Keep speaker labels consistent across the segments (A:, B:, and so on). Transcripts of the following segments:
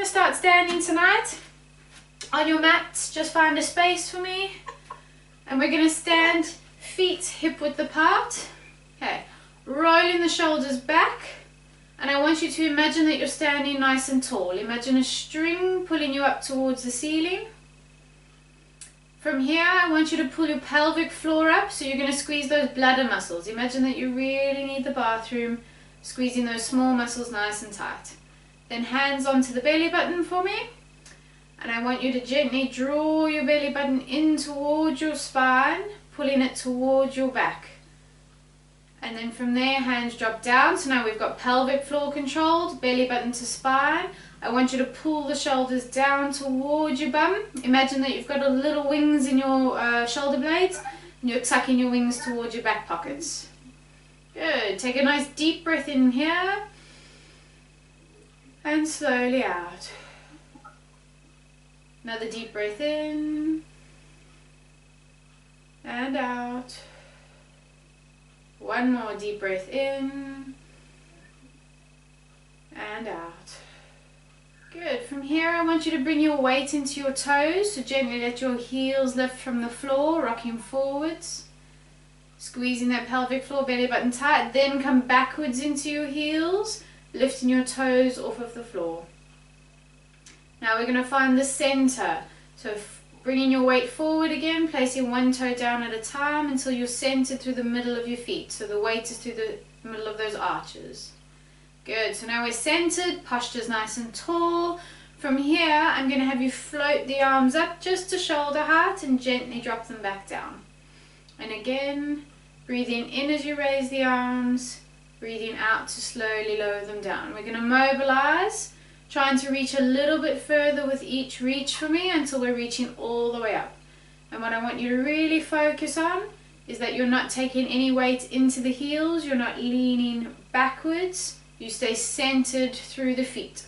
A: start standing tonight. On your mats, just find a space for me. And we're going to stand feet hip width apart. Okay, rolling the shoulders back. And I want you to imagine that you're standing nice and tall. Imagine a string pulling you up towards the ceiling. From here, I want you to pull your pelvic floor up, so you're going to squeeze those bladder muscles. Imagine that you really need the bathroom, squeezing those small muscles nice and tight. Then hands onto the belly button for me. And I want you to gently draw your belly button in towards your spine, pulling it towards your back. And then from there, hands drop down. So now we've got pelvic floor controlled, belly button to spine. I want you to pull the shoulders down towards your bum. Imagine that you've got a little wings in your shoulder blades, and you're tucking your wings towards your back pockets. Good. Take a nice deep breath in here, and slowly out. Another deep breath in, and out. One more deep breath in and out. Good. From here, I want you to bring your weight into your toes. So gently let your heels lift from the floor, rocking forwards. Squeezing that pelvic floor, belly button tight. Then come backwards into your heels, lifting your toes off of the floor. Now we're going to find the center. So bringing your weight forward again, placing one toe down at a time until you're centered through the middle of your feet. So the weight is through the middle of those arches. Good. So now we're centered, posture's nice and tall. From here, I'm going to have you float the arms up just to shoulder height and gently drop them back down. And again, breathing in as you raise the arms, breathing out to slowly lower them down. We're going to mobilize, trying to reach a little bit further with each reach for me until we're reaching all the way up. And what I want you to really focus on is that you're not taking any weight into the heels, you're not leaning backwards, you stay centered through the feet.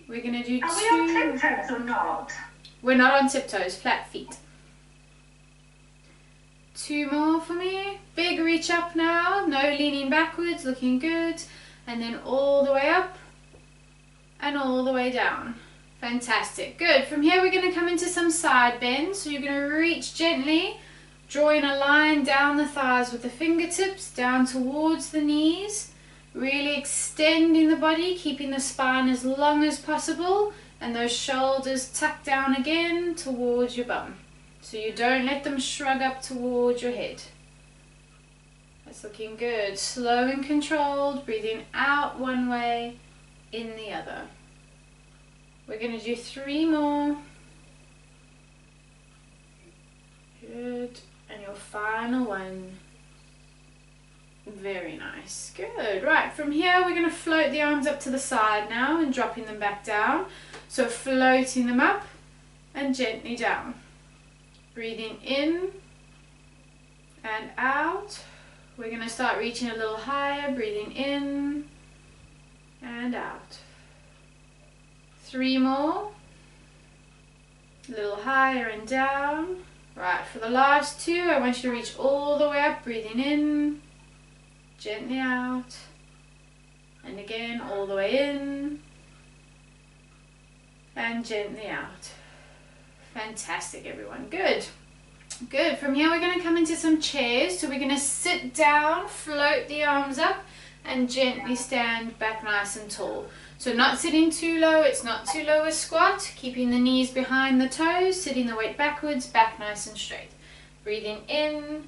A: We're going to do
B: Are we on tiptoes or not?
A: We're not on tiptoes, flat feet. Two more for me. Big reach up now, no leaning backwards, looking good. And then all the way up. And all the way down. Fantastic. Good. From here we're going to come into some side bends. So you're going to reach gently, drawing a line down the thighs with the fingertips, down towards the knees. Really extending the body, keeping the spine as long as possible. And those shoulders tucked down again towards your bum. So you don't let them shrug up towards your head. That's looking good. Slow and controlled. Breathing out one way, in the other. We're going to do 3 more. Good. And your final one. Very nice. Good. Right, from here we're going to float the arms up to the side now and dropping them back down. So floating them up and gently down. Breathing in and out. We're going to start reaching a little higher. Breathing in and out. 3 more. A little higher and down. Right, for the last 2, I want you to reach all the way up. Breathing in, gently out. And again, all the way in and gently out. Fantastic, everyone. Good. Good. From here, we're going to come into some chairs. So we're going to sit down, float the arms up, and gently stand back nice and tall. So not sitting too low, it's not too low a squat, keeping the knees behind the toes, sitting the weight backwards, back nice and straight. Breathing in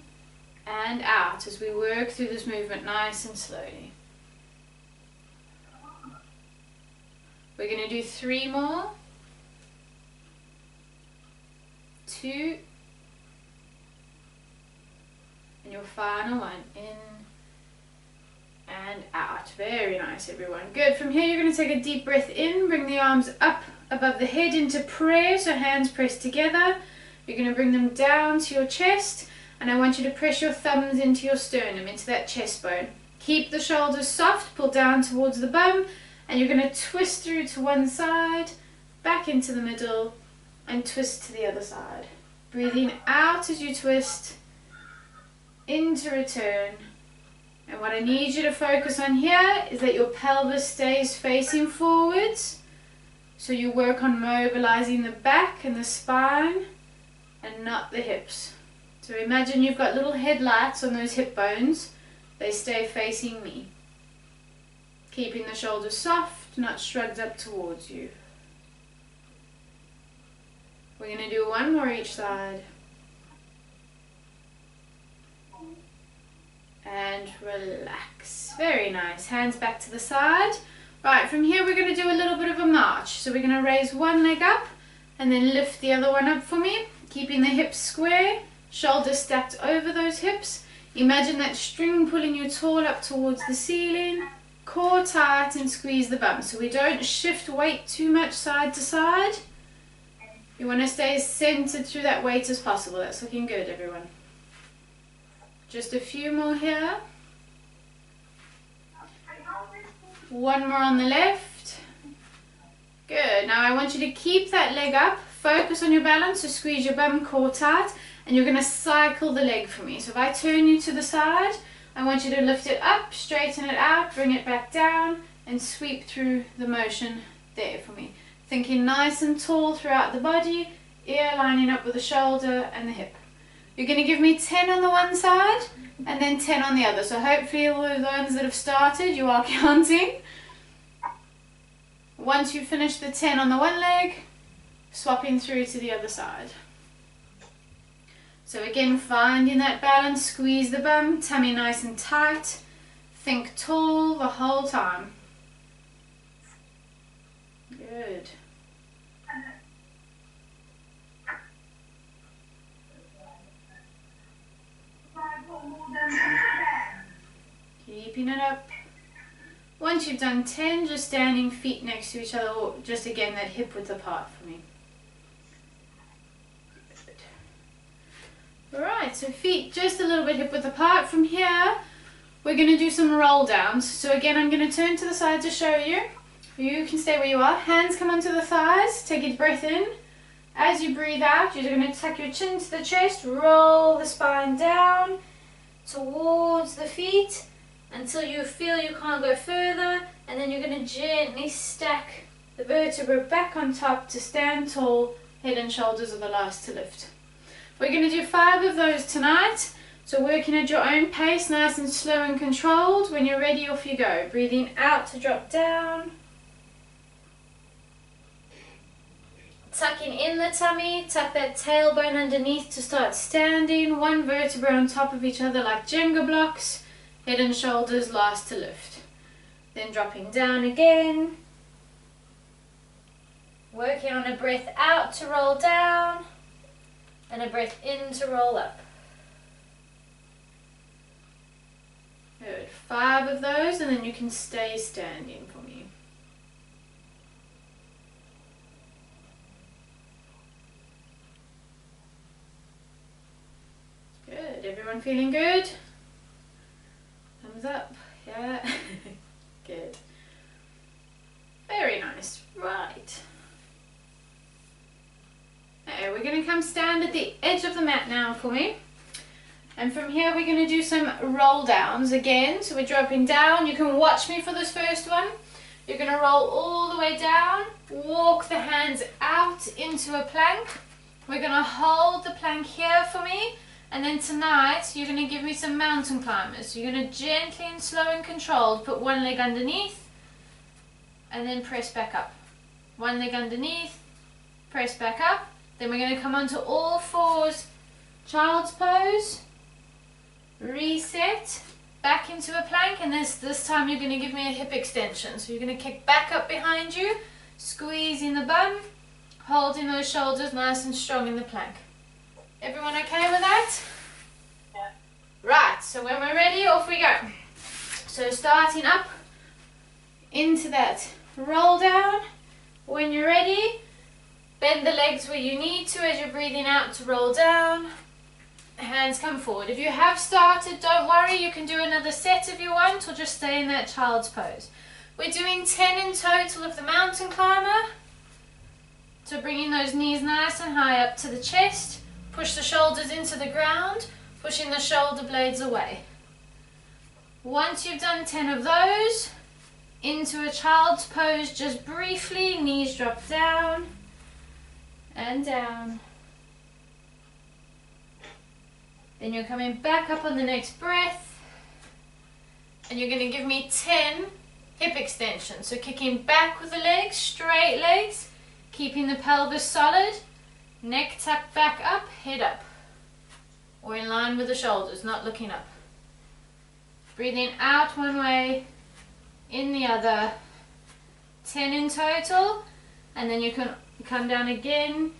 A: and out as we work through this movement nice and slowly. We're going to do 3 more. 2. And your final one, in and out. Very nice, everyone. Good. From here, you're going to take a deep breath in. Bring the arms up above the head into prayer. So hands pressed together. You're going to bring them down to your chest. And I want you to press your thumbs into your sternum, into that chest bone. Keep the shoulders soft. Pull down towards the bum. And you're going to twist through to one side, back into the middle, and twist to the other side. Breathing out as you twist, into return. And what I need you to focus on here is that your pelvis stays facing forwards. So you work on mobilizing the back and the spine and not the hips. So imagine you've got little headlights on those hip bones. They stay facing me. Keeping the shoulders soft, not shrugged up towards you. We're going to do one more each side. And relax. Very nice. Hands back to the side. Right, from here we're going to do a little bit of a march. So we're going to raise one leg up and then lift the other one up for me. Keeping the hips square, shoulders stacked over those hips. Imagine that string pulling you tall up towards the ceiling. Core tight and squeeze the bum. So we don't shift weight too much side to side. You want to stay as centered through that weight as possible. That's looking good, everyone. Just a few more here. One more on the left. Good. Now I want you to keep that leg up. Focus on your balance, so squeeze your bum, core tight, and you're going to cycle the leg for me. So if I turn you to the side, I want you to lift it up, straighten it out, bring it back down, and sweep through the motion there for me. Thinking nice and tall throughout the body, ear lining up with the shoulder and the hip. You're going to give me 10 on the one side and then 10 on the other. So hopefully all of the ones that have started, you are counting. Once you finish the 10 on the one leg, swapping through to the other side. So again, finding that balance, squeeze the bum, tummy nice and tight. Think tall the whole time. Good. Keeping it up. Once you've done 10, just standing feet next to each other, or just again that hip width apart for me. Good. Alright, so feet just a little bit hip width apart. From here, we're going to do some roll downs. So again, I'm going to turn to the side to show you. You can stay where you are. Hands come onto the thighs. Take a breath in. As you breathe out, you're going to tuck your chin to the chest, roll the spine down towards the feet until you feel you can't go further, and then you're going to gently stack the vertebra back on top to stand tall. Head and shoulders are the last to lift. We're going to do 5 of those tonight, so working at your own pace, nice and slow and controlled. When you're ready, off you go. Breathing out to drop down. Tucking in the tummy, tuck that tailbone underneath to start standing. One vertebra on top of each other like Jenga blocks. Head and shoulders last to lift. Then dropping down again. Working on a breath out to roll down and a breath in to roll up. Good. 5 of those, and then you can stay standing for me. Good. Everyone feeling good? Thumbs up. Yeah. Good. Very nice. Right. Okay, we're going to come stand at the edge of the mat now for me. And from here we're going to do some roll downs again. So we're dropping down. You can watch me for this first one. You're going to roll all the way down. Walk the hands out into a plank. We're going to hold the plank here for me. And then tonight, you're going to give me some mountain climbers. So you're going to gently and slow and controlled put one leg underneath and then press back up. One leg underneath, press back up. Then we're going to come onto all fours, child's pose, reset, back into a plank, and this time you're going to give me a hip extension. So you're going to kick back up behind you, squeezing the bum, holding those shoulders nice and strong in the plank. Everyone okay with that? Yeah. Right, so when we're ready, off we go. So starting up into that roll down. When you're ready, bend the legs where you need to as you're breathing out to roll down. Hands come forward. If you have started, don't worry, you can do another set if you want, or just stay in that child's pose. We're doing 10 in total of the mountain climber. So bringing those knees nice and high up to the chest. Push the shoulders into the ground, pushing the shoulder blades away. Once you've done 10 of those, into a child's pose just briefly. Knees drop down and down. Then you're coming back up on the next breath, and you're going to give me 10 hip extensions. So kicking back with the legs, straight legs, keeping the pelvis solid, neck tucked back up, head up, or in line with the shoulders, not looking up. Breathing out one way, in the other. 10 in total, and then you can come down again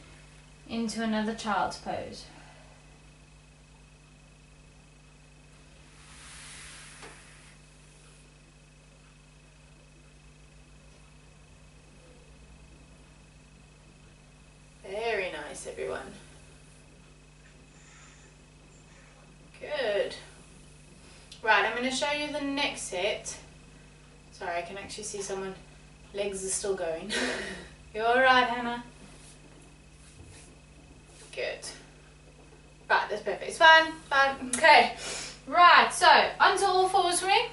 A: into another child's pose. Very nice, everyone. Good. Right, I'm going to show you the next set. Sorry, I can actually see someone. Legs are still going. You're alright, Hannah? Good. Right, that's perfect. It's fine, fine. Okay. Right, so onto all fours for me.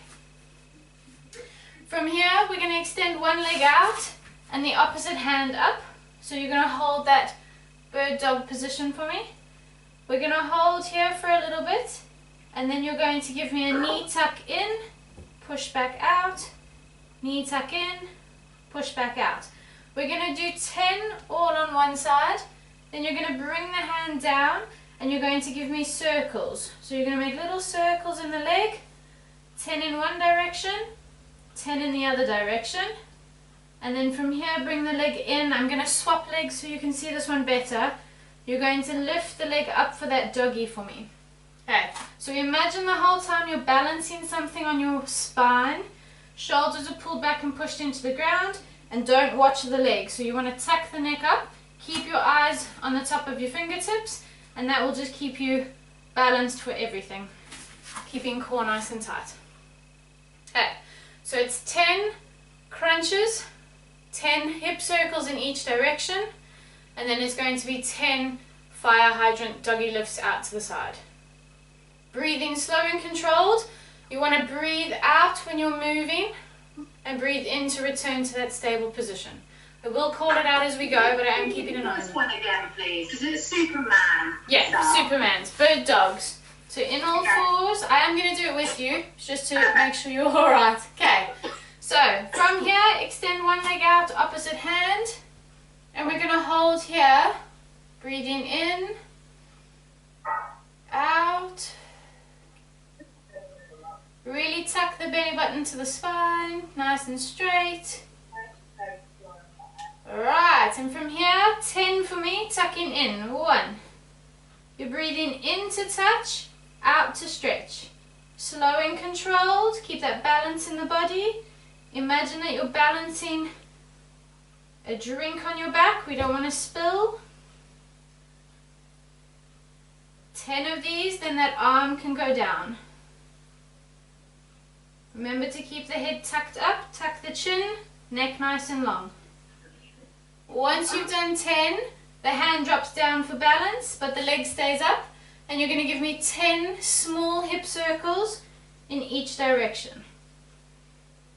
A: From here, we're going to extend one leg out and the opposite hand up. So you're going to hold that bird dog position for me. We're going to hold here for a little bit, and then you're going to give me a knee tuck in, push back out, knee tuck in, push back out. We're going to do 10 all on one side. Then you're going to bring the hand down and you're going to give me circles. So you're going to make little circles in the leg, 10 in one direction, 10 in the other direction. And then from here, bring the leg in. I'm going to swap legs so you can see this one better. You're going to lift the leg up for that doggy for me. Okay, so imagine the whole time you're balancing something on your spine. Shoulders are pulled back and pushed into the ground, and don't watch the leg. So you want to tuck the neck up, keep your eyes on the top of your fingertips, and that will just keep you balanced for everything. Keeping core nice and tight. Okay, so it's 10 crunches, 10 hip circles in each direction, and then it's going to be 10 fire hydrant doggy lifts out to the side. Breathing slow and controlled. You want to breathe out when you're moving and breathe in to return to that stable position. I will call it out as we go, but I am keeping an eye on it.
B: This one again, please. Is it Superman?
A: Yeah,
B: Start.
A: Superman's, bird dogs. So in all fours, I am going to do it with you, just to make sure you're alright. Okay, so from here, extend one leg out, opposite hand, and we're going to hold here, breathing in, out. Really tuck the belly button to the spine, nice and straight. Alright, and from here, 10 for me, tucking in. 1. You're breathing in to touch, out to stretch. Slow and controlled, keep that balance in the body. Imagine that you're balancing a drink on your back, we don't want to spill. 10 of these, then that arm can go down. Remember to keep the head tucked up, tuck the chin, neck nice and long. Once you've done 10, the hand drops down for balance, but the leg stays up, and you're going to give me 10 small hip circles in each direction.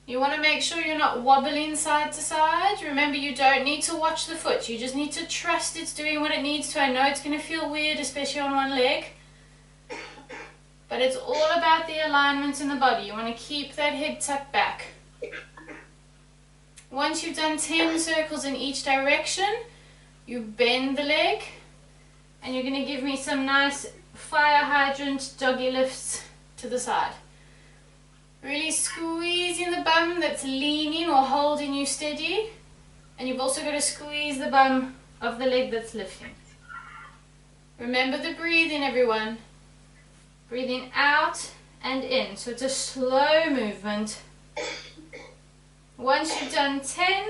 A: You want to make sure you're not wobbling side to side. Remember, you don't need to watch the foot, you just need to trust it's doing what it needs to. I know it's going to feel weird, especially on one leg. But it's all about the alignment in the body. You want to keep that head tucked back. Once you've done 10 circles in each direction, you bend the leg, and you're going to give me some nice fire hydrant doggy lifts to the side. Really squeezing the bum that's leaning or holding you steady, and you've also got to squeeze the bum of the leg that's lifting. Remember the breathing, everyone. Breathing out and in, so it's a slow movement. Once you've done 10,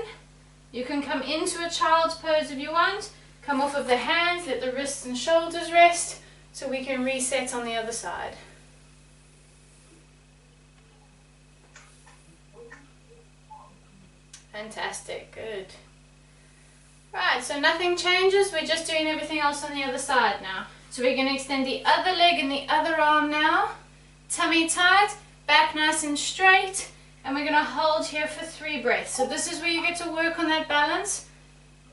A: you can come into a child's pose if you want. Come off of the hands, let the wrists and shoulders rest, so we can reset on the other side. Fantastic, good. Right, so nothing changes, we're just doing everything else on the other side now. So we're going to extend the other leg and the other arm now. Tummy tight, back nice and straight, And we're going to hold here for 3 breaths. So this is where you get to work on that balance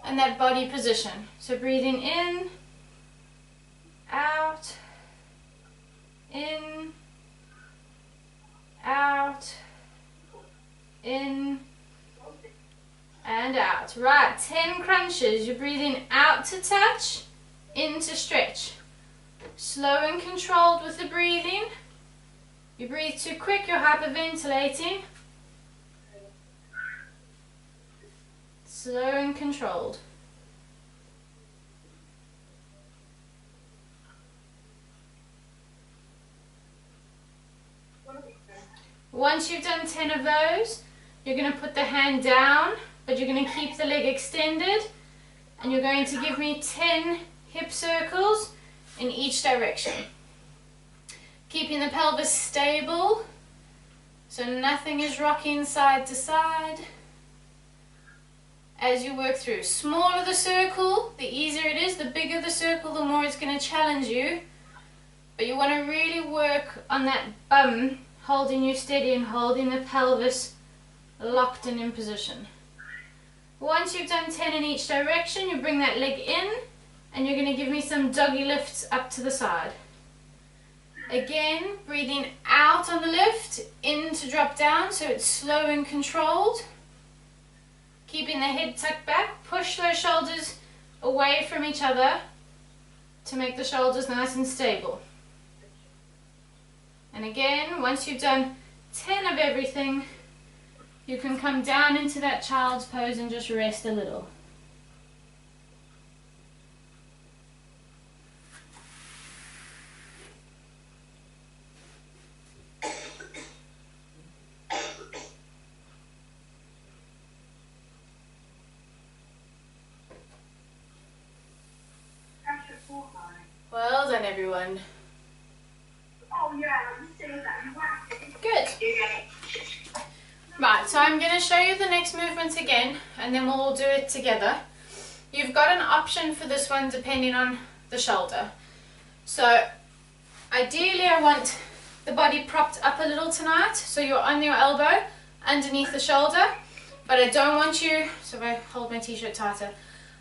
A: and that body position. So breathing in, out, in, out, in, and out. Right, 10 crunches. You're breathing out to touch, in to stretch. Slow and controlled with the breathing. You breathe too quick, you're hyperventilating. Slow and controlled. Once you've done 10 of those, you're going to put the hand down, but you're going to keep the leg extended, and you're going to give me 10 hip circles in each direction. Keeping the pelvis stable, so nothing is rocking side to side. As you work through, smaller the circle, the easier it is. The bigger the circle, the more it's going to challenge you. But you want to really work on that bum, holding you steady and holding the pelvis locked and in position. Once you've done 10 in each direction, you bring that leg in, and you're going to give me some doggy lifts up to the side. Again, breathing out on the lift, in to drop down, so it's slow and controlled. Keeping the head tucked back, push those shoulders away from each other to make the shoulders nice and stable. And again, once you've done 10 of everything, you can come down into that child's pose and just rest a little. Well done, everyone.
B: Oh yeah, I'm seeing that. You whacked it.
A: Good. Right, so I'm going to show you the next movements again, and then we'll all do it together. You've got an option for this one depending on the shoulder. So ideally I want the body propped up a little tonight, so you're on your elbow underneath the shoulder, but I don't want you, so if I hold my t-shirt tighter,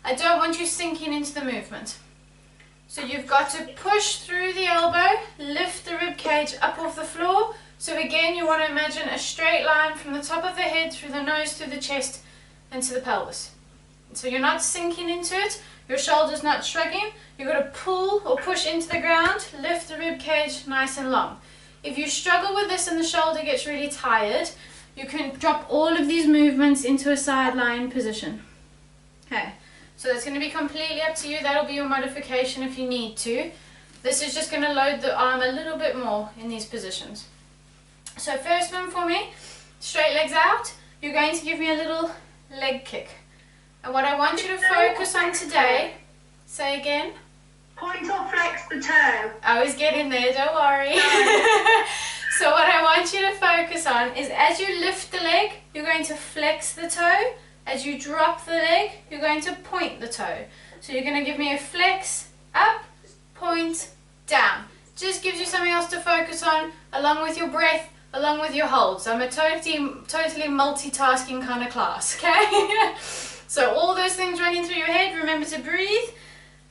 A: I don't want you sinking into the movement. So you've got to push through the elbow, lift the rib cage up off the floor. So again, you want to imagine a straight line from the top of the head, through the nose, through the chest, and to the pelvis. So you're not sinking into it, your shoulder's not shrugging, you've got to pull or push into the ground, lift the rib cage nice and long. If you struggle with this and the shoulder gets really tired, you can drop all of these movements into a side lying position. Okay. So that's going to be completely up to you. That'll be your modification if you need to. This is just going to load the arm a little bit more in these positions. So first one for me, straight legs out. You're going to give me a little leg kick. And what I want you to focus on today, say again.
B: Point or flex the toe.
A: I was getting there, don't worry. So what I want you to focus on is as you lift the leg, you're going to flex the toe. As you drop the leg, you're going to point the toe. So you're going to give me a flex, up, point, down. Just gives you something else to focus on, along with your breath, along with your holds. I'm a totally multitasking kind of class, okay? So all those things running through your head, remember to breathe.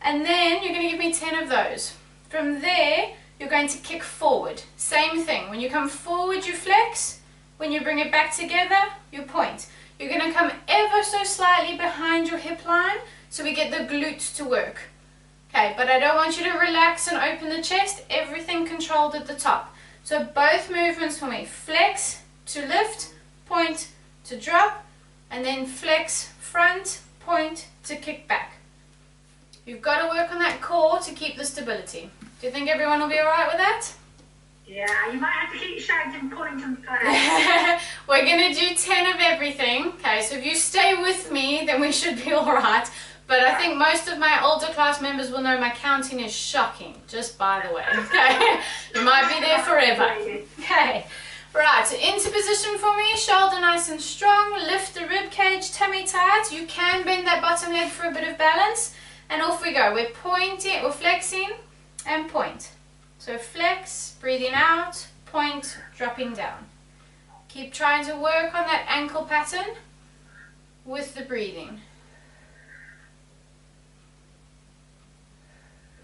A: And then you're going to give me 10 of those. From there, you're going to kick forward. Same thing. When you come forward, you flex. When you bring it back together, you point. You're going to come ever so slightly behind your hip line so we get the glutes to work. Okay, but I don't want you to relax and open the chest. Everything controlled at the top. So both movements for me. Flex to lift, point to drop, and then flex front, point to kick back. You've got to work on that core to keep the stability. Do you think everyone will be alright with that?
B: Yeah, you might have to keep shouting, point and flex.
A: We're going to do 10 of everything. Okay, so if you stay with me, then we should be alright. But I think most of my older class members will know my counting is shocking, just by the way. Okay, you might be there forever. Okay, right, so into position for me, shoulder nice and strong, lift the rib cage, tummy tight. You can bend that bottom leg for a bit of balance. And off we go. We're pointing, we're flexing and point. So flex, breathing out, point, dropping down. Keep trying to work on that ankle pattern with the breathing.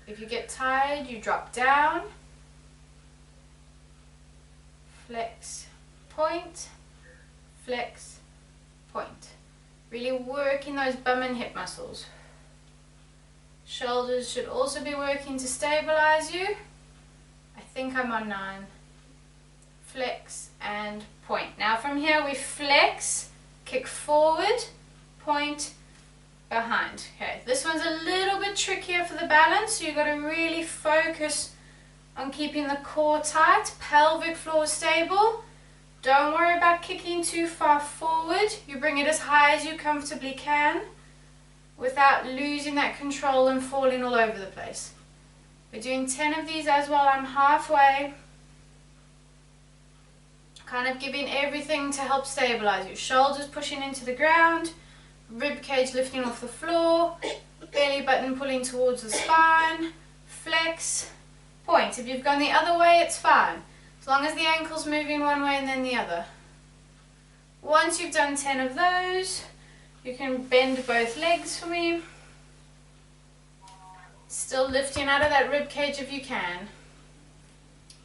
A: If you get tired, you drop down, flex, point, flex, point. Really working those bum and hip muscles. Shoulders should also be working to stabilize you. I think I'm on 9. Flex and point. Now from here we flex, kick forward, point, behind. Okay, this one's a little bit trickier for the balance, so you've got to really focus on keeping the core tight, pelvic floor stable. Don't worry about kicking too far forward. You bring it as high as you comfortably can without losing that control and falling all over the place. We're doing 10 of these as well. I'm halfway. Kind of giving everything to help stabilize you. Shoulders pushing into the ground, rib cage lifting off the floor, belly button pulling towards the spine, flex, point. If you've gone the other way, it's fine. As long as the ankle's moving one way and then the other. Once you've done 10 of those, you can bend both legs for me. Still lifting out of that rib cage if you can.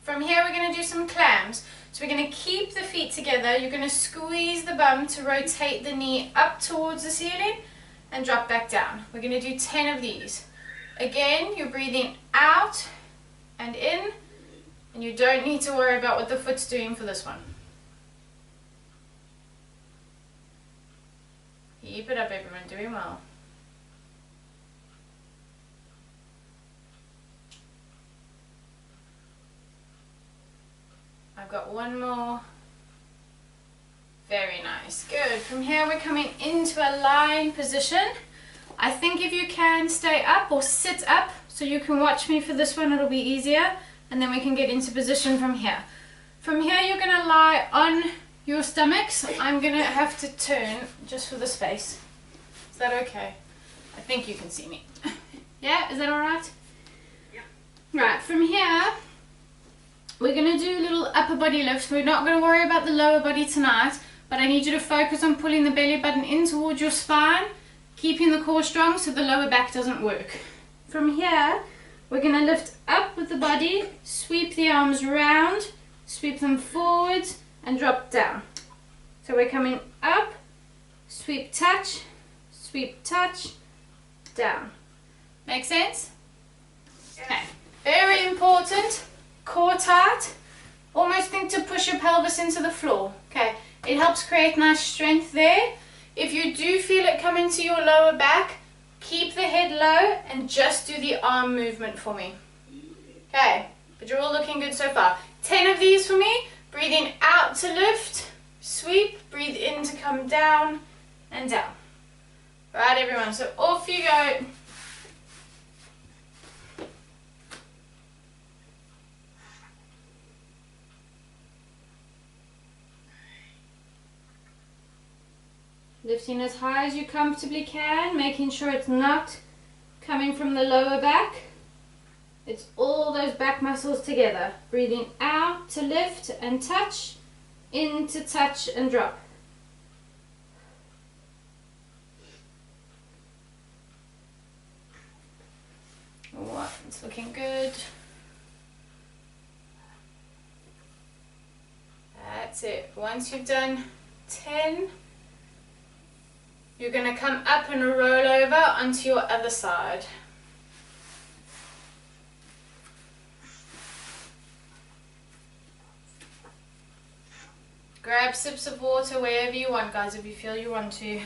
A: From here we're going to do some clams. So we're going to keep the feet together. You're going to squeeze the bum to rotate the knee up towards the ceiling and drop back down. We're going to do 10 of these. Again, you're breathing out and in, and you don't need to worry about what the foot's doing for this one. Keep it up, everyone, doing well. I've got one more. Very nice. Good. From here we're coming into a lying position. I think if you can stay up or sit up so you can watch me for this one, it'll be easier, and then we can get into position from here. From here you're going to lie on your stomachs. I'm going to have to turn just for the space. Is that okay? I think you can see me. Yeah, is that alright?
B: Yeah.
A: Right, from here we're going to do little upper body lifts. We're not going to worry about the lower body tonight, but I need you to focus on pulling the belly button in towards your spine, keeping the core strong so the lower back doesn't work. From here, we're going to lift up with the body, sweep the arms round, sweep them forwards, and drop down. So we're coming up, sweep, touch, down. Make sense? Okay. Very important. Core tight. Almost think to push your pelvis into the floor. Okay. It helps create nice strength there. If you do feel it coming to your lower back, keep the head low and just do the arm movement for me. Okay. But you're all looking good so far. 10 of these for me. Breathing out to lift. Sweep. Breathe in to come down and down. Right, everyone. So off you go. Lifting as high as you comfortably can, making sure it's not coming from the lower back. It's all those back muscles together. Breathing out to lift and touch, in to touch and drop. Oh, it's looking good. That's it. Once you've done 10, you're going to come up and roll over onto your other side. Grab sips of water wherever you want, guys, if you feel you want to.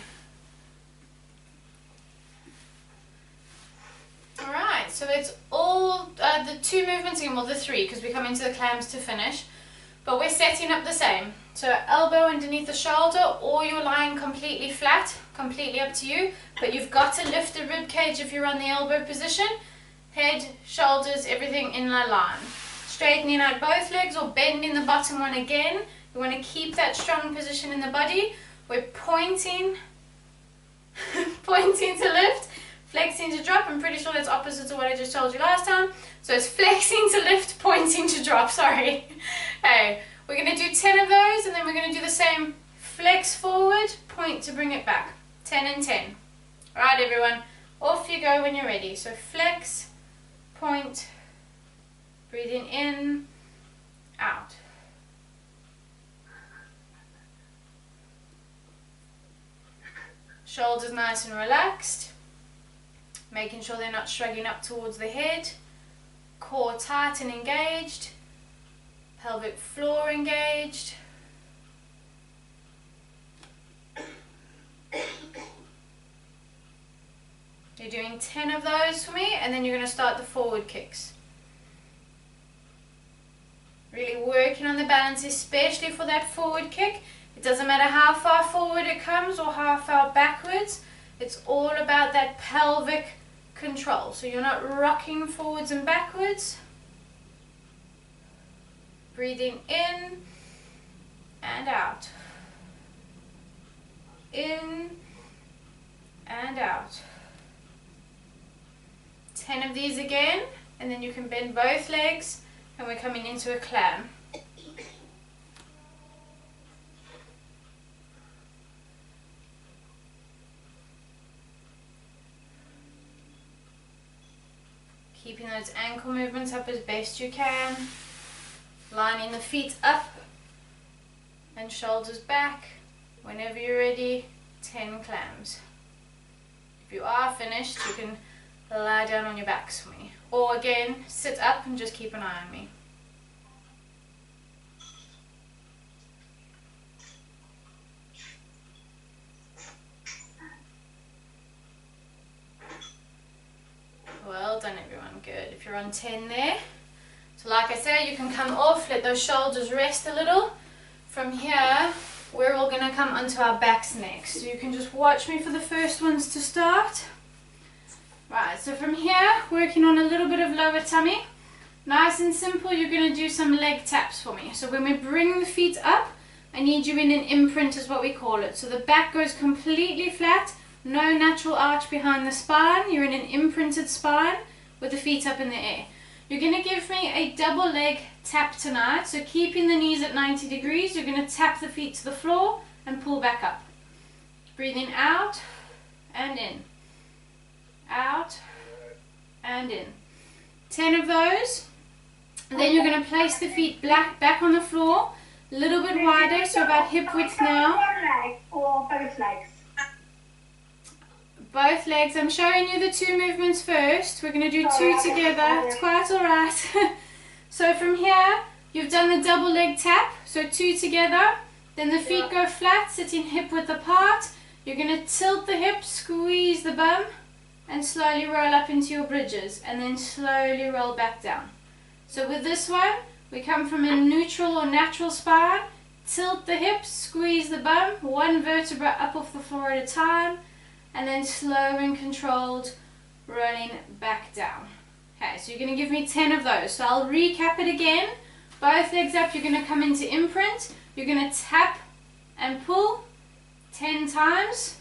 A: Alright, so it's all the 2 movements again, well the 3, because we come into the clams to finish. But we're setting up the same. So elbow underneath the shoulder, or you're lying completely flat, completely up to you. But you've got to lift the rib cage if you're on the elbow position. Head, shoulders, everything in a line. Straightening out both legs or bending the bottom one again. You want to keep that strong position in the body. We're pointing, pointing to lift, flexing to drop. I'm pretty sure that's opposite to what I just told you last time. So it's flexing to lift, pointing to drop, sorry. Hey, We're going to do 10 of those, and then we're going to do the same. Flex forward, point to bring it back. 10 and 10. Alright everyone, off you go when you're ready. So flex, point, breathing in, out. Shoulders nice and relaxed. Making sure they're not shrugging up towards the head. Core tight and engaged. Pelvic floor engaged. You're doing 10 of those for me, and then you're going to start the forward kicks. Really working on the balance, especially for that forward kick. It doesn't matter how far forward it comes or how far backwards. It's all about that pelvic control. So you're not rocking forwards and backwards. Breathing in and out. In and out. 10 of these again, and then you can bend both legs, and we're coming into a clam. Keeping those ankle movements up as best you can. Lining the feet up and shoulders back. Whenever you're ready, 10 clams. If you are finished, you can lie down on your backs for me. Or again, sit up and just keep an eye on me. Well done everyone, good. If you're on 10 there. So like I said, you can come off, let those shoulders rest a little. From here, we're all going to come onto our backs next. So you can just watch me for the first ones to start. Right, so from here, working on a little bit of lower tummy. Nice and simple, you're going to do some leg taps for me. So when we bring the feet up, I need you in an imprint is what we call it. So the back goes completely flat, no natural arch behind the spine. You're in an imprinted spine with the feet up in the air. You're going to give me a double leg tap tonight. So keeping the knees at 90 degrees, you're going to tap the feet to the floor and pull back up. Breathing out and in. Out and in. 10 of those. And then you're going to place the feet back on the floor, a little bit wider, so about hip width now.
B: One leg or both legs?
A: Both legs. I'm showing you the two movements first. We're going to do two together. It's quite alright. So from here, you've done the double leg tap, so two together. Then the feet go flat, sitting hip width apart. You're going to tilt the hips, squeeze the bum, and slowly roll up into your bridges, and then slowly roll back down. So with this one, we come from a neutral or natural spine, tilt the hips, squeeze the bum, one vertebra up off the floor at a time, and then slow and controlled rolling back down. Okay, so you're going to give me 10 of those. So I'll recap it again. Both legs up, you're going to come into imprint. You're going to tap and pull 10 times.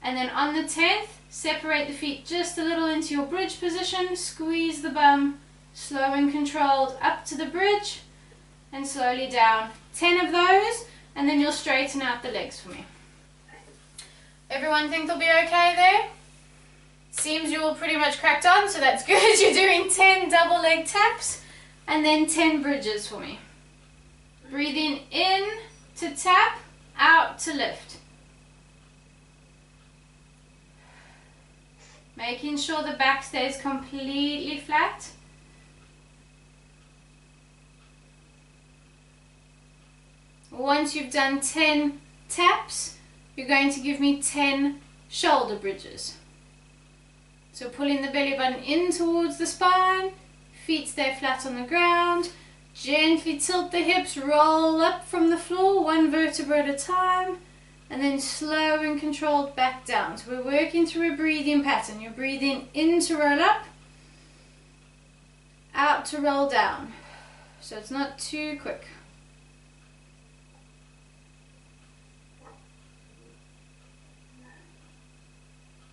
A: And then on the 10th, separate the feet just a little into your bridge position. Squeeze the bum, slow and controlled up to the bridge and slowly down. 10 of those, and then you'll straighten out the legs for me. Everyone think they'll be okay there? Seems you're all pretty much cracked on, so that's good. You're doing 10 double leg taps and then 10 bridges for me. Breathing in to tap, out to lift. Making sure the back stays completely flat. Once you've done 10 taps, you're going to give me 10 shoulder bridges. So pulling the belly button in towards the spine, feet stay flat on the ground, gently tilt the hips, roll up from the floor, one vertebra at a time, and then slow and controlled back down. So we're working through a breathing pattern. You're breathing in to roll up, out to roll down. So it's not too quick.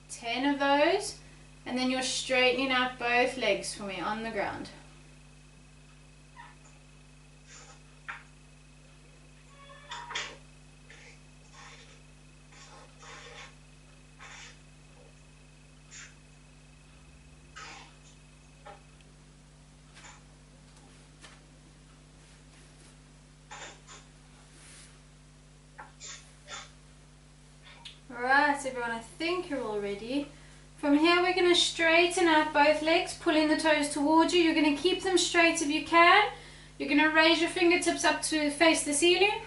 A: Ten of those, and then you're straightening out both legs for me on the ground. Alright everyone, I think you're all ready. From here we're going to straighten out both legs, pulling the toes towards you. You're going to keep them straight if you can. You're going to raise your fingertips up to face the ceiling.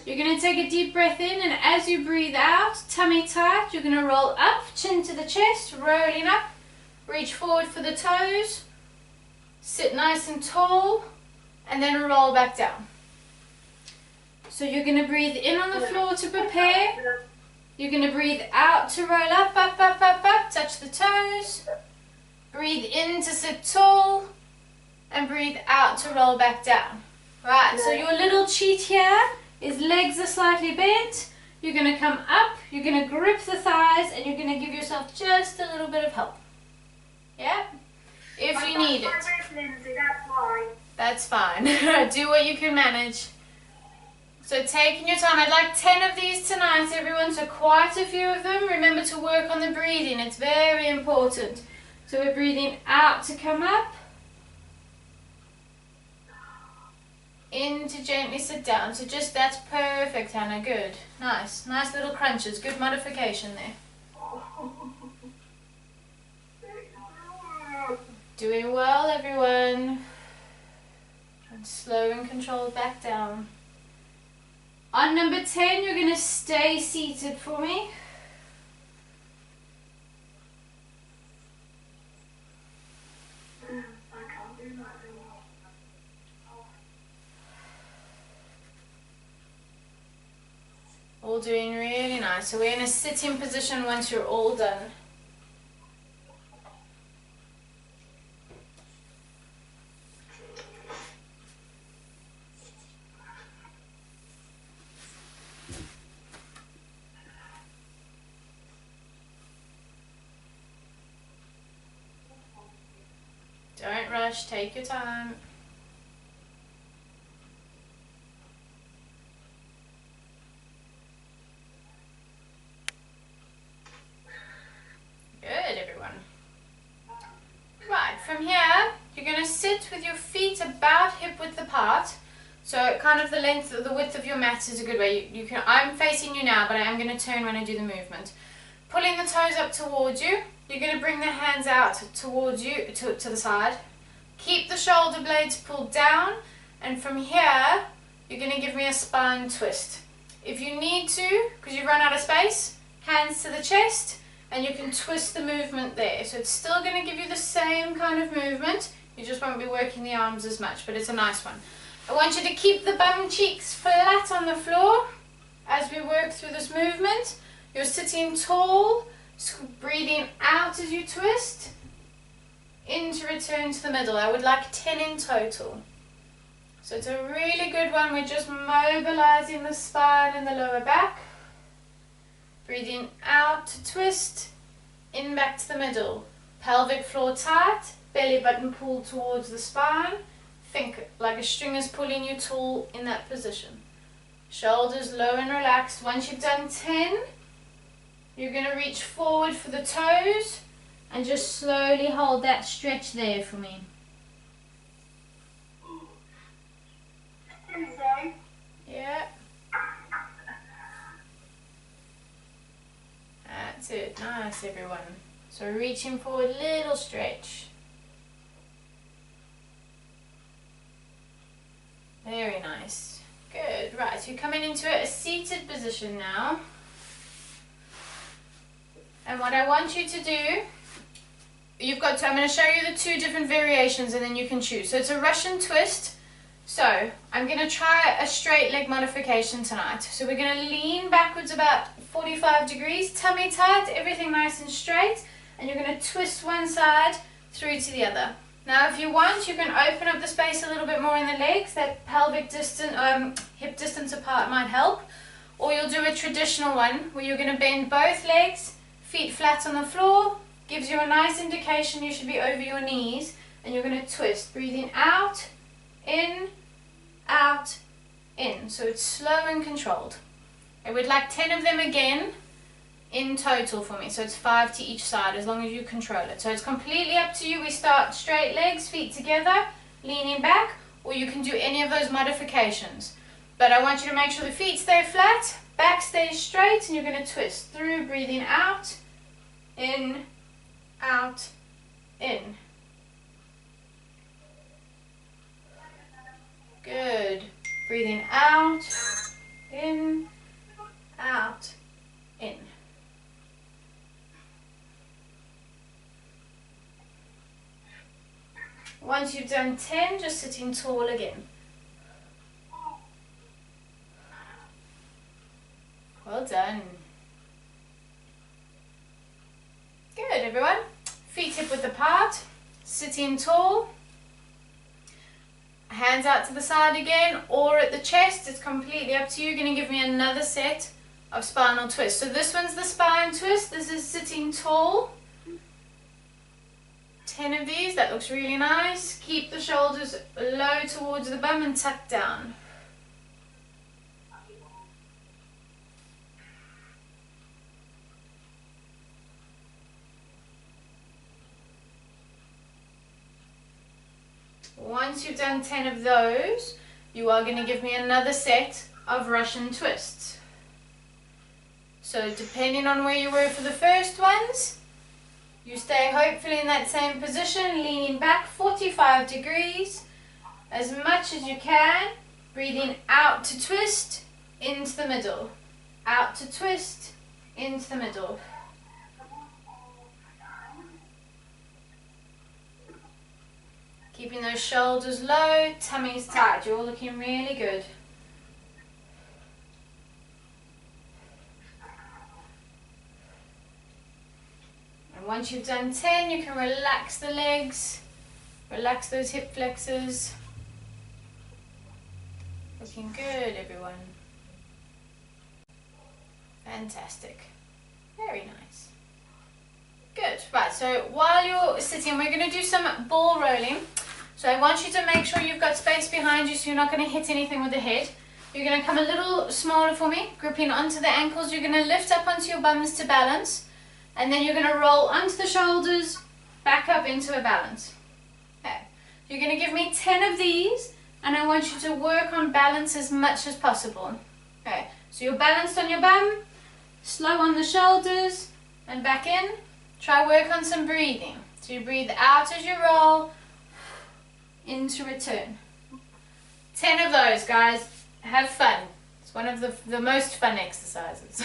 A: You're going to take a deep breath in, and as you breathe out, tummy tight, you're going to roll up, chin to the chest, rolling up. Reach forward for the toes. Sit nice and tall, and then roll back down. So you're going to breathe in on the floor to prepare. You're going to breathe out to roll up, up, up, up, up, touch the toes. Breathe in to sit tall, and breathe out to roll back down. Right, so your little cheat here is legs are slightly bent. You're going to come up, you're going to grip the thighs, and you're going to give yourself just a little bit of help. Yeah? If you need it. That's fine. Do what you can manage. So taking your time. I'd like 10 of these tonight, everyone, so quite a few of them. Remember to work on the breathing. It's very important. So we're breathing out to come up. In to gently sit down. So just, that's perfect, Hannah. Good. Nice. Nice little crunches. Good modification there. Doing well, everyone. And slow and controlled back down. On number 10, you're going to stay seated for me. All doing really nice. So we're in a sitting position once you're all done. Don't rush, take your time. Good, everyone. Right, from here, you're going to sit with your feet about hip width apart. So kind of the length, the width of your mat is a good way. You can. I'm facing you now, but I am going to turn when I do the movement. Pulling the toes up towards you. You're going to bring the hands out towards you, to the side. Keep the shoulder blades pulled down, and from here, you're going to give me a spine twist. If you need to, because you've run out of space, hands to the chest, and you can twist the movement there. So it's still going to give you the same kind of movement, you just won't be working the arms as much, but it's a nice one. I want you to keep the bum cheeks flat on the floor as we work through this movement. You're sitting tall, breathing out as you twist, in to return to the middle. I would like 10 in total. So it's a really good one. We're just mobilizing the spine and the lower back. Breathing out to twist, in back to the middle. Pelvic floor tight, belly button pulled towards the spine. Think like a string is pulling you tall in that position. Shoulders low and relaxed. Once you've done 10, you're going to reach forward for the toes and just slowly hold that stretch there for me. Yeah. That's it. Nice, everyone. So reaching forward, little stretch. Very nice. Good. Right, so you're coming into a seated position now. And what I want you to do, you've got to, I'm going to show you the 2 different variations and then you can choose. So it's a Russian twist. So I'm going to try a straight leg modification tonight. So we're going to lean backwards about 45 degrees, tummy tight, everything nice and straight. And you're going to twist one side through to the other. Now if you want, you can open up the space a little bit more in the legs. That pelvic distance, hip distance apart might help. Or you'll do a traditional one where you're going to bend both legs, feet flat on the floor. Gives you a nice indication you should be over your knees. And you're going to twist, breathing out, in, out, in. So it's slow and controlled. I would like 10 of them again in total for me. So it's 5 to each side as long as you control it. So it's completely up to you. We start straight legs, feet together, leaning back, or you can do any of those modifications. But I want you to make sure the feet stay flat, back stays straight, and you're going to twist through, breathing out, in, out, in. Good. Breathing out, in, out, in. Once you've done 10, just sitting tall again. Well done. Good, everyone. Feet hip width apart, sitting tall. Hands out to the side again or at the chest. It's completely up to you. You're going to give me another set of spinal twists. So this one's the spine twist. This is sitting tall. 10 of these. That looks really nice. Keep the shoulders low towards the bum and tuck down. Once you've done 10 of those, you are going to give me another set of Russian twists. So depending on where you were for the first ones, you stay hopefully in that same position, leaning back 45 degrees as much as you can, breathing out to twist, into the middle, out to twist, into the middle. Keeping those shoulders low, tummy's tight. You're all looking really good. And once you've done 10, you can relax the legs, relax those hip flexors. Looking good, everyone. Fantastic. Very nice. Good. Right, so while you're sitting, we're going to do some ball rolling. So I want you to make sure you've got space behind you so you're not going to hit anything with the head. You're going to come a little smaller for me, gripping onto the ankles. You're going to lift up onto your bums to balance. And then you're going to roll onto the shoulders, back up into a balance. Okay. You're going to give me 10 of these, and I want you to work on balance as much as possible. Okay. So you're balanced on your bum, slow on the shoulders, and back in. Try work on some breathing. So you breathe out as you roll, into return. 10 of those, guys. Have fun. It's one of the most fun exercises.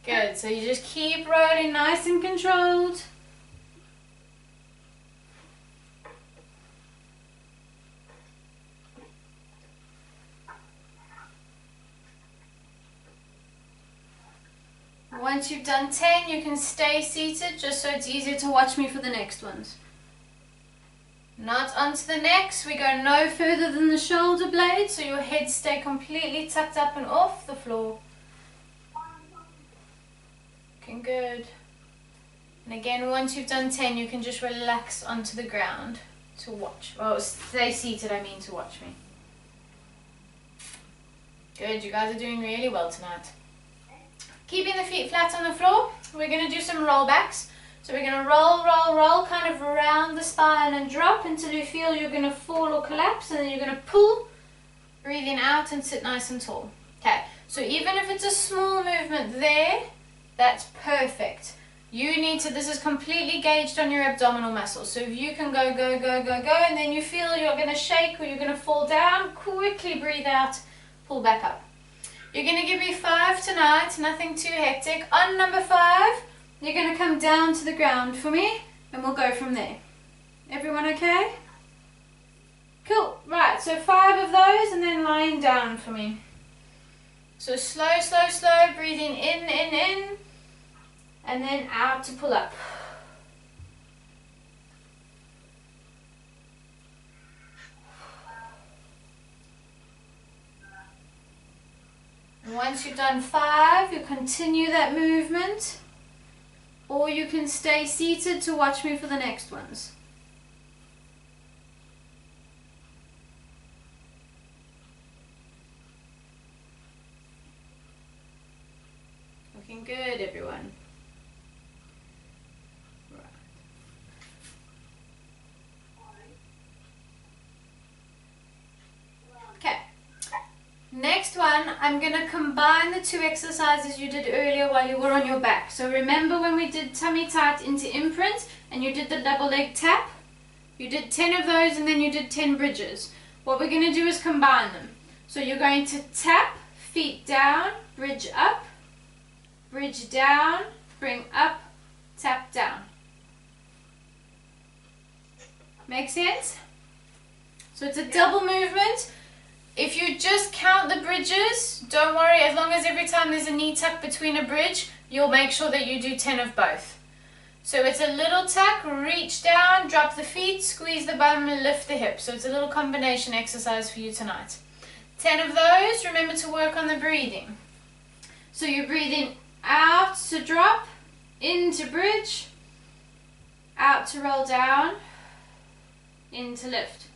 A: Good. So you just keep rolling nice and controlled. Once you've done 10, you can stay seated just so it's easier to watch me for the next ones. Not onto the necks. We go no further than the shoulder blade, so your head stay completely tucked up and off the floor. Looking good. And again, once you've done 10, you can just relax onto the ground to watch. Well, stay seated, I mean, to watch me. Good, you guys are doing really well tonight. Keeping the feet flat on the floor, we're going to do some roll backs. So we're going to roll, roll, roll, kind of around the spine and drop until you feel you're going to fall or collapse, and then you're going to pull, breathing out and sit nice and tall. Okay, so even if it's a small movement there, that's perfect. You need to, this is completely gauged on your abdominal muscles. So if you can go, go, go, go, go, and then you feel you're going to shake or you're going to fall down, quickly breathe out, pull back up. You're going to give me 5 tonight, nothing too hectic. On number 5, you're going to come down to the ground for me, and we'll go from there. Everyone okay? Cool. Right, so 5 of those, and then lying down for me. So slow, slow, slow, breathing in, and then out to pull up. And once you've done 5, you continue that movement. Or you can stay seated to watch me for the next ones. Looking good, everyone. Right. Okay. I'm going to combine the two exercises you did earlier while you were on your back. So remember when we did tummy tight into imprint and you did the double leg tap? You did 10 of those and then you did 10 bridges. What we're going to do is combine them. So you're going to tap, feet down, bridge up, bridge down, bring up, tap down. Make sense? So it's a double movement. If you just count the bridges, don't worry, as long as every time there's a knee tuck between a bridge, you'll make sure that you do 10 of both. So it's a little tuck, reach down, drop the feet, squeeze the bum, and lift the hips. So it's a little combination exercise for you tonight. 10 of those, remember to work on the breathing. So you're breathing out to drop, in to bridge, out to roll down, in to lift.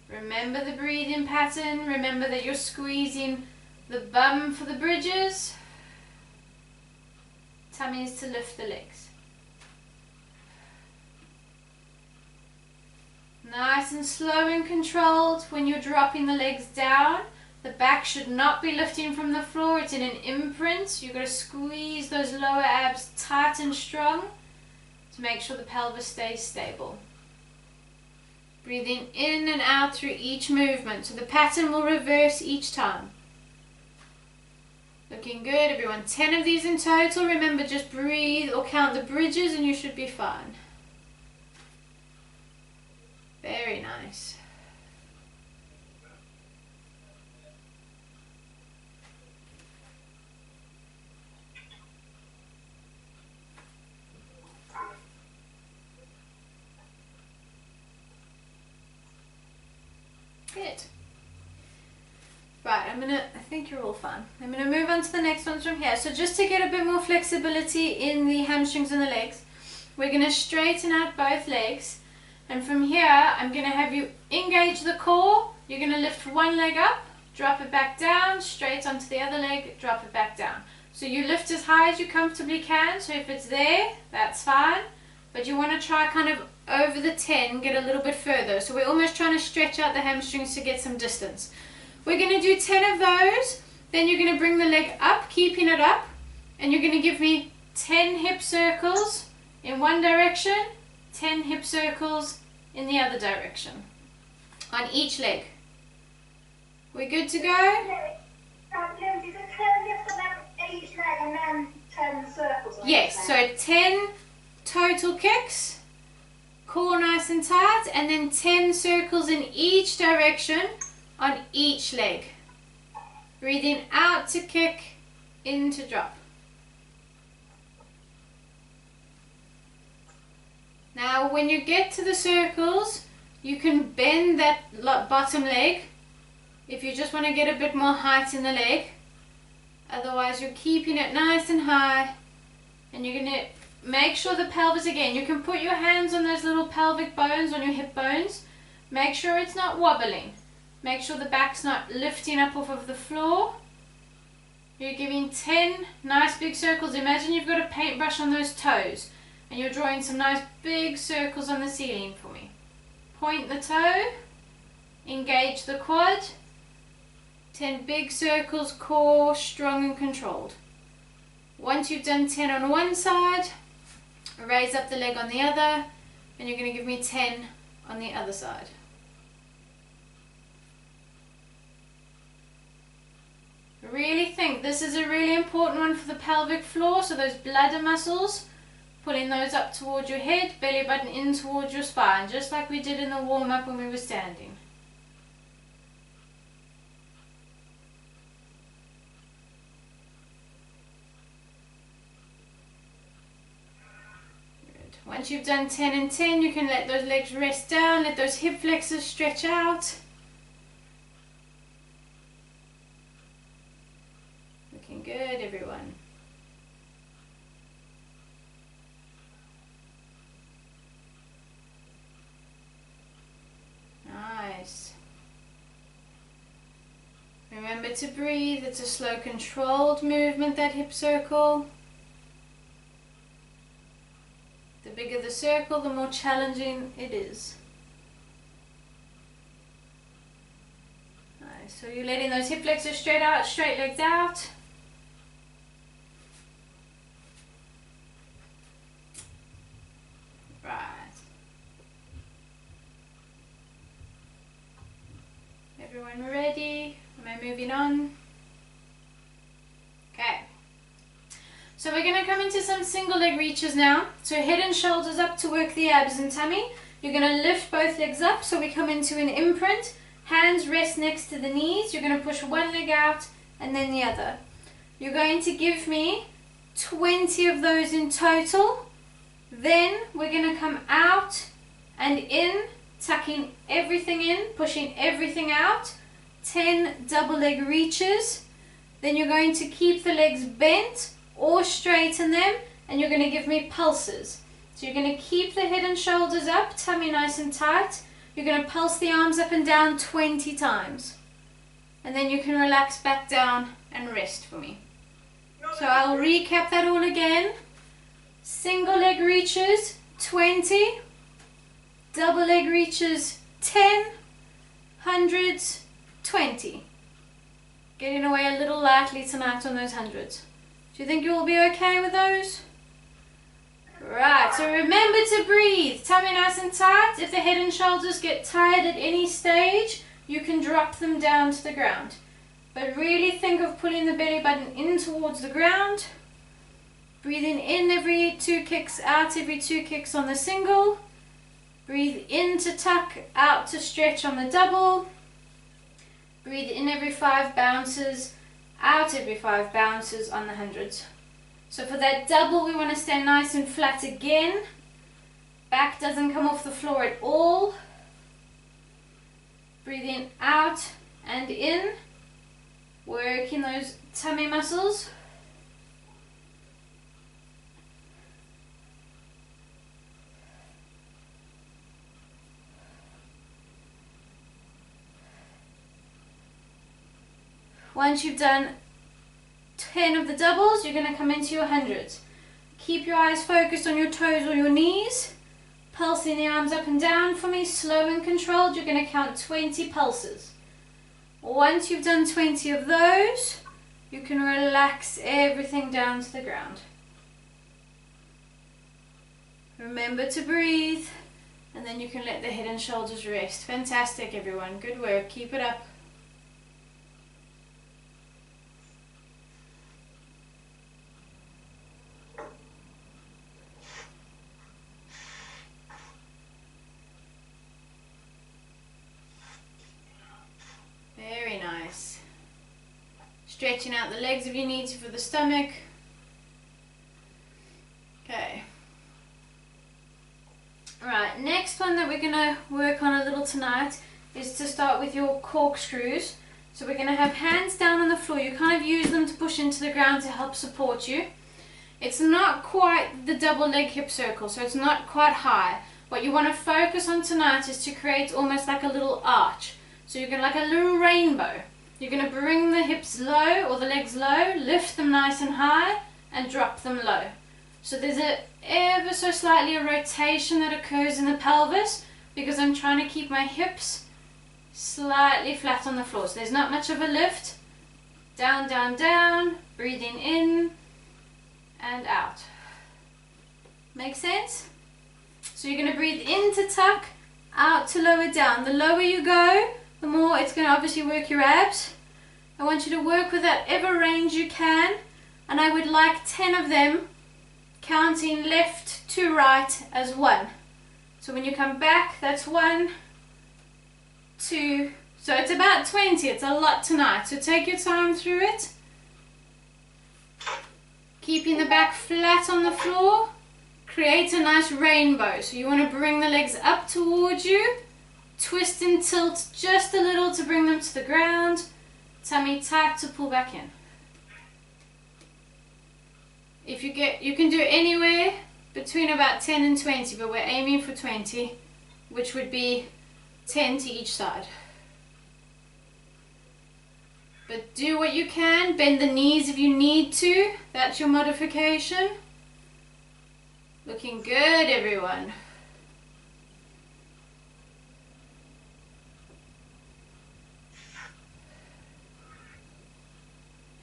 A: Remember the breathing pattern. Remember that you're squeezing the bum for the bridges. Tummy is to lift the legs. Nice and slow and controlled when you're dropping the legs down. The back should not be lifting from the floor. It's in an imprint. You've got to squeeze those lower abs tight and strong to make sure the pelvis stays stable. Breathing in and out through each movement. So the pattern will reverse each time. Looking good, everyone. 10 of these in total. Remember, just breathe or count the bridges and you should be fine. Very nice. Good. Right, I think you're all fine. I'm going to move on to the next ones from here. So just to get a bit more flexibility in the hamstrings and the legs, we're going to straighten out both legs. And from here, I'm going to have you engage the core. You're going to lift one leg up, drop it back down, straight onto the other leg, drop it back down. So you lift as high as you comfortably can. So if it's there, that's fine. But you want to try kind of over the 10, get a little bit further. So we're almost trying to stretch out the hamstrings to get some distance. We're going to do 10 of those. Then you're going to bring the leg up, keeping it up. And you're going to give me 10 hip circles in one direction, 10 hip circles in the other direction on each leg. We're good to go?
B: Each leg and then 10 circles.
A: Yes, so 10 total kicks, core nice and tight, and then 10 circles in each direction on each leg. Breathing out to kick, in to drop. Now when you get to the circles, you can bend that bottom leg if you just want to get a bit more height in the leg. Otherwise you're keeping it nice and high, and you're going to make sure the pelvis, again, you can put your hands on those little pelvic bones, on your hip bones. Make sure it's not wobbling. Make sure the back's not lifting up off of the floor. You're giving 10 nice big circles. Imagine you've got a paintbrush on those toes and you're drawing some nice big circles on the ceiling for me. Point the toe, engage the quad, 10 big circles, core strong and controlled. Once you've done 10 on one side, raise up the leg on the other, and you're going to give me 10 on the other side. Really think this is a really important one for the pelvic floor, so those bladder muscles, pulling those up towards your head, belly button in towards your spine, just like we did in the warm-up when we were standing. Good. Once you've done 10 and 10, you can let those legs rest down, let those hip flexors stretch out. Looking good, everyone. Nice. Remember to breathe. It's a slow, controlled movement, that hip circle. the circle, the more challenging it is. Nice. So you're letting those hip flexors straight out, straight legs out. Right. Everyone ready? Am I moving on? Okay. So we're going to come into some single leg reaches now. So head and shoulders up to work the abs and tummy. You're going to lift both legs up so we come into an imprint. Hands rest next to the knees. You're going to push one leg out and then the other. You're going to give me 20 of those in total. Then we're going to come out and in, tucking everything in, pushing everything out. 10 double leg reaches. Then you're going to keep the legs bent or straighten them, and you're going to give me pulses. So you're going to keep the head and shoulders up, tummy nice and tight. You're going to pulse the arms up and down 20 times. And then you can relax back down and rest for me. So I'll recap that all again. Single leg reaches, 20. Double leg reaches, 10. Hundreds, 20. Getting away a little lightly tonight on those hundreds. Do you think you will be okay with those? Right, so remember to breathe. Tummy nice and tight. If the head and shoulders get tired at any stage, you can drop them down to the ground. But really think of pulling the belly button in towards the ground. Breathing in every 2 kicks, out every 2 kicks on the single. Breathe in to tuck, out to stretch on the double. Breathe in every 5 bounces, out every 5 bounces on the hundreds. So for that double, we want to stand nice and flat again. Back doesn't come off the floor at all. Breathing out and in, working those tummy muscles. Once you've done 10 of the doubles, you're going to come into your hundreds. Keep your eyes focused on your toes or your knees. Pulsing the arms up and down for me, slow and controlled. You're going to count 20 pulses. Once you've done 20 of those, you can relax everything down to the ground. Remember to breathe, and then you can let the head and shoulders rest. Fantastic, everyone. Good work. Keep it up. Very nice. Stretching out the legs if you need to for the stomach. Okay. Alright, next one that we're going to work on a little tonight is to start with your corkscrews. So we're going to have hands down on the floor. You kind of use them to push into the ground to help support you. It's not quite the double leg hip circle, so it's not quite high. What you want to focus on tonight is to create almost like a little arch. So you're going to, like a little rainbow. You're going to bring the hips low or the legs low, lift them nice and high, and drop them low. So there's ever so slightly a rotation that occurs in the pelvis because I'm trying to keep my hips slightly flat on the floor. So there's not much of a lift. Down, down, down, breathing in and out. Make sense? So you're going to breathe in to tuck, out to lower down. The lower you go, the more it's going to obviously work your abs. I want you to work with that ever range you can, and I would like 10 of them, counting left to right as 1. So when you come back, that's 1, 2, so it's about 20. It's a lot tonight, so take your time through it. Keeping the back flat on the floor, create a nice rainbow. So you want to bring the legs up towards you, twist and tilt just a little to bring them to the ground, tummy tight to pull back in. If you can do anywhere between about 10 and 20, but we're aiming for 20, which would be 10 to each side. But do what you can, bend the knees if you need to, that's your modification. Looking good, everyone.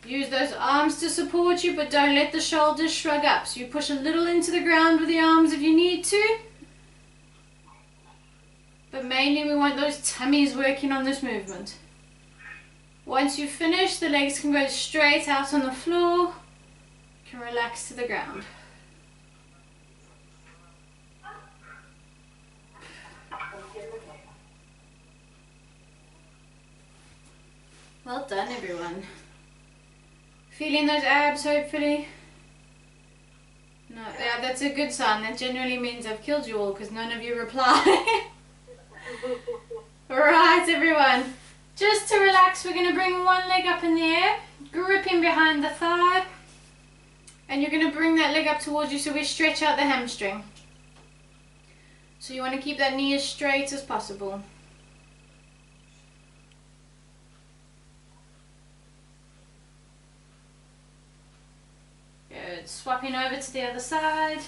A: Use those arms to support you, but don't let the shoulders shrug up. So you push a little into the ground with the arms if you need to. But mainly we want those tummies working on this movement. Once you finish, the legs can go straight out on the floor. You can relax to the ground. Well done, everyone. Feeling those abs, hopefully? No, yeah, that's a good sign. That generally means I've killed you all because none of you reply. Alright, everyone. Just to relax, we're going to bring one leg up in the air, gripping behind the thigh. And you're going to bring that leg up towards you so we stretch out the hamstring. So you want to keep that knee as straight as possible. Good. Swapping over to the other side.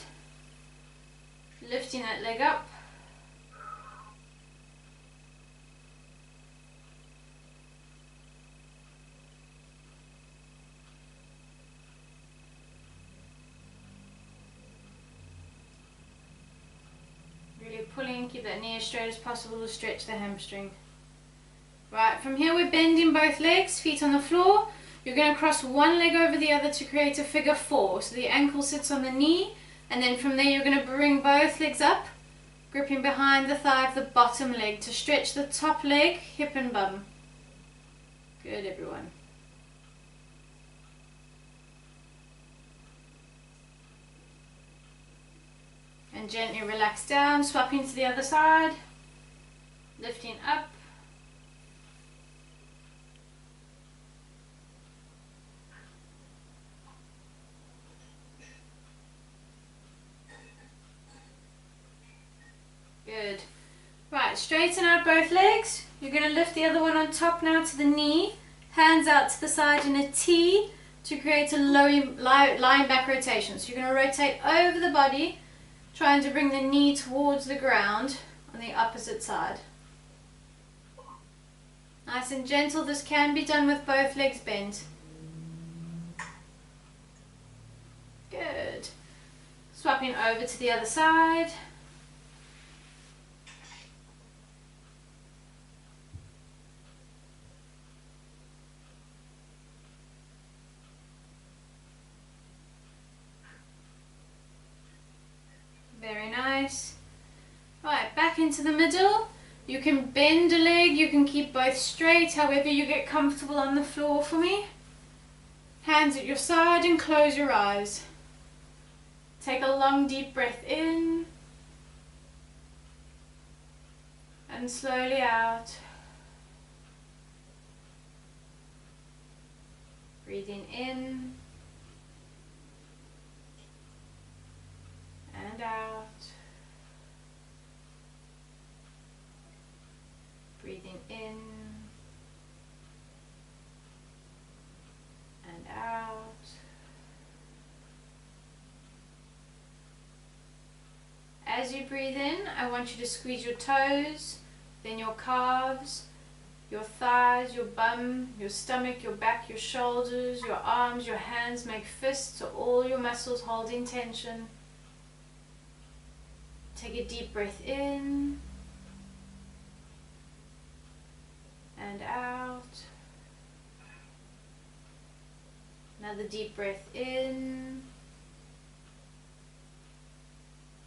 A: Lifting that leg up. Really pulling, keep that knee as straight as possible to stretch the hamstring. Right, from here we're bending both legs, feet on the floor. You're going to cross one leg over the other to create a figure 4. So the ankle sits on the knee, and then from there you're going to bring both legs up, gripping behind the thigh of the bottom leg to stretch the top leg, hip and bum. Good, everyone. And gently relax down, swapping to the other side, lifting up. Good. Right, straighten out both legs. You're going to lift the other one on top now to the knee. Hands out to the side in a T to create a lying back rotation. So you're going to rotate over the body, trying to bring the knee towards the ground on the opposite side. Nice and gentle. This can be done with both legs bent. Good. Swapping over to the other side. Very nice. Right, back into the middle. You can bend a leg, you can keep both straight, however you get comfortable on the floor for me. Hands at your side and close your eyes. Take a long deep breath in and slowly out. Breathing in and out. Breathing in and out. As you breathe in, I want you to squeeze your toes, then your calves, your thighs, your bum, your stomach, your back, your shoulders, your arms, your hands. Make fists so all your muscles holding tension. Take a deep breath in and out. Another deep breath in.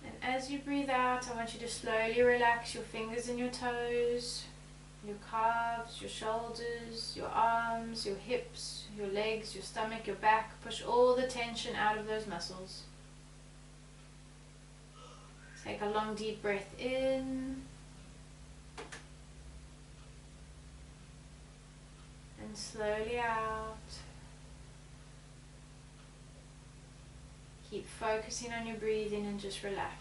A: And as you breathe out, I want you to slowly relax your fingers and your toes, your calves, your shoulders, your arms, your hips, your legs, your stomach, your back. Push all the tension out of those muscles. Take a long deep breath in and slowly out. Keep focusing on your breathing and just relax.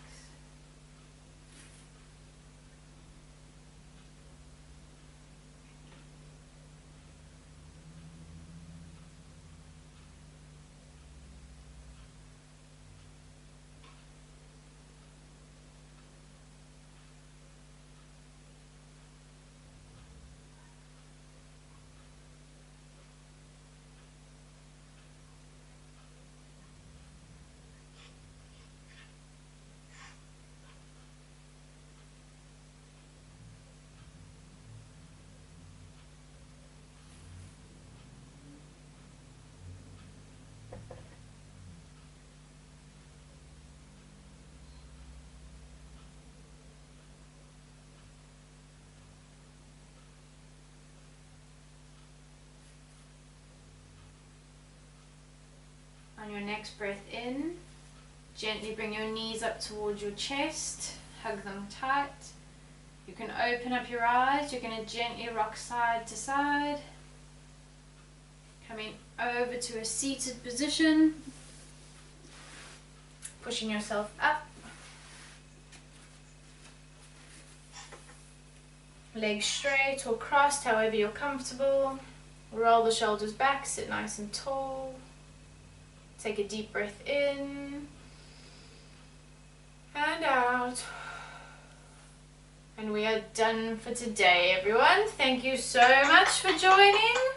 A: next breath in, gently bring your knees up towards your chest, hug them tight. You can open up your eyes. You're going to gently rock side to side, coming over to a seated position, pushing yourself up. Legs straight or crossed, however you're comfortable. Roll the shoulders back, sit nice and tall. Take a deep breath in and out. And we are done for today, everyone. Thank you so much for joining.